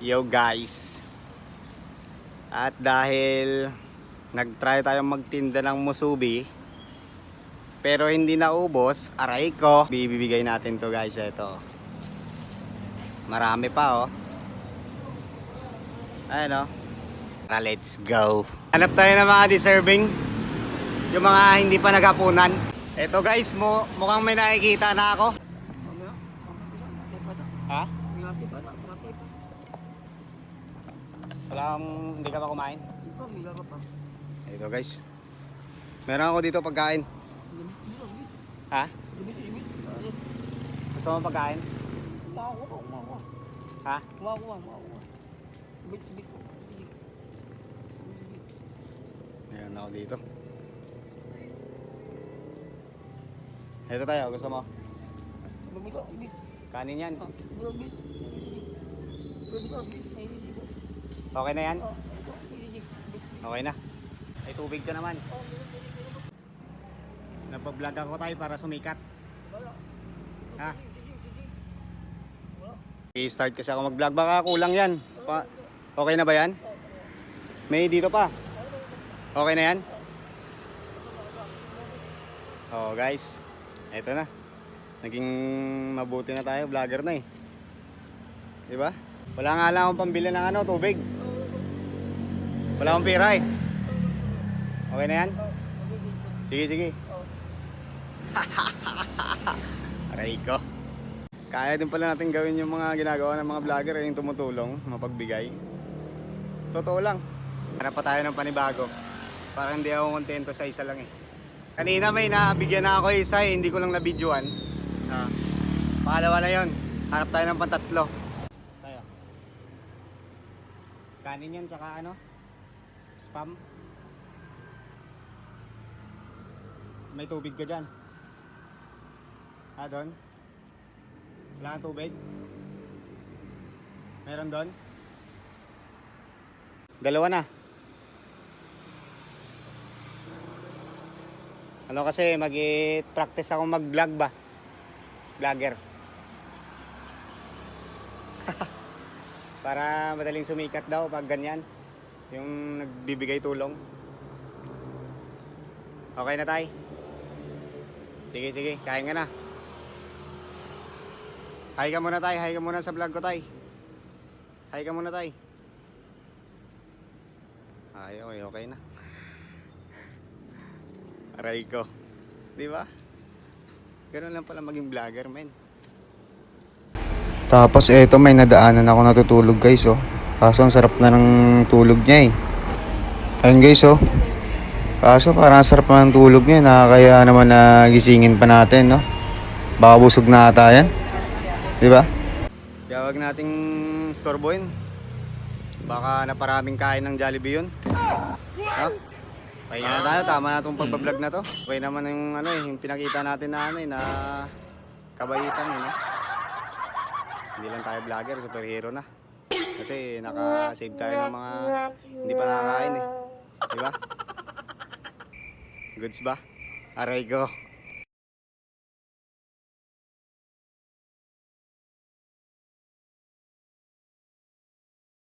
Yo guys. At dahil nag-try tayong magtinda ng musubi pero hindi naubos, aray ko, bibigay natin to guys. Ito, marami pa oh. Ayan oh. Tara, let's go. Hanap tayo ng mga deserving, yung mga hindi pa naghapunan. Ito guys, mukhang may nakikita na ako. Ha? Hindi ka pa kumain? Ito guys, meron ako dito pagkain. Ha? Gusto mo pagkain? Ha? Meron ako dito. Ito tayo, gusto mo? Kanin yan. Okay na yan? Okay na. Ay, tubig ka naman. Nabablog ako tayo para sumikat. Ha? I-start kasi ako mag-vlog. Baka kulang yan. Okay na ba yan? May dito pa. Okay na yan? Oh guys, eto na. Naging mabuti na tayo. Vlogger na eh. Diba? Wala nga lang akong pambili ng tubig. Wala akong pera eh. Okay na yan? Sige, sige. Aray ko. Kaya din pala natin gawin yung mga ginagawa ng mga vlogger, yung tumutulong, mapagbigay. Totoo lang. Hanap pa tayo ng panibago. Parang hindi ako kontento sa isa lang eh. Kanina may nabigyan na ako isa eh, hindi ko lang nabidyoan. Pangalawa na yun. Hanap tayo ng pantatlo. Tayo. Kanin yan, tsaka spam. May tubig ka dyan. Doon? Wala kang tubig? Meron doon? Dalawa na. Kasi mag-practice ako mag-vlog ba? Vlogger. Para madaling sumikat daw pag ganyan. Yung nagbibigay tulong. Okay na tay? Sige, sige. Kain ka na. Hi ka muna tay. Hi ka muna sa vlog ko tay. Hi ka muna tay. Ay, okay na. Aray ko. Diba? Ganun lang pala maging vlogger, men. Tapos eto, may nadaanan ako natutulog guys oh. Kaso ang sarap na ng tulog niya eh. Ayun guys oh. Kaso parang sarap na ng tulog niya. Nakakaya naman na gisingin pa natin no. Baka busog na ata yan. Diba? Kaya wag nating storbohin. Baka naparaming kain ng Jollibee yun. Ha? Kaya na tayo, tama na itong pagbablog na to. Okay naman yung yung pinakita natin na na kabaitan no? Hindi lang tayo vlogger, superhero na. Kasi naka-save tayo ng mga hindi pa nakakain eh. Diba? Goods ba? Aray ko.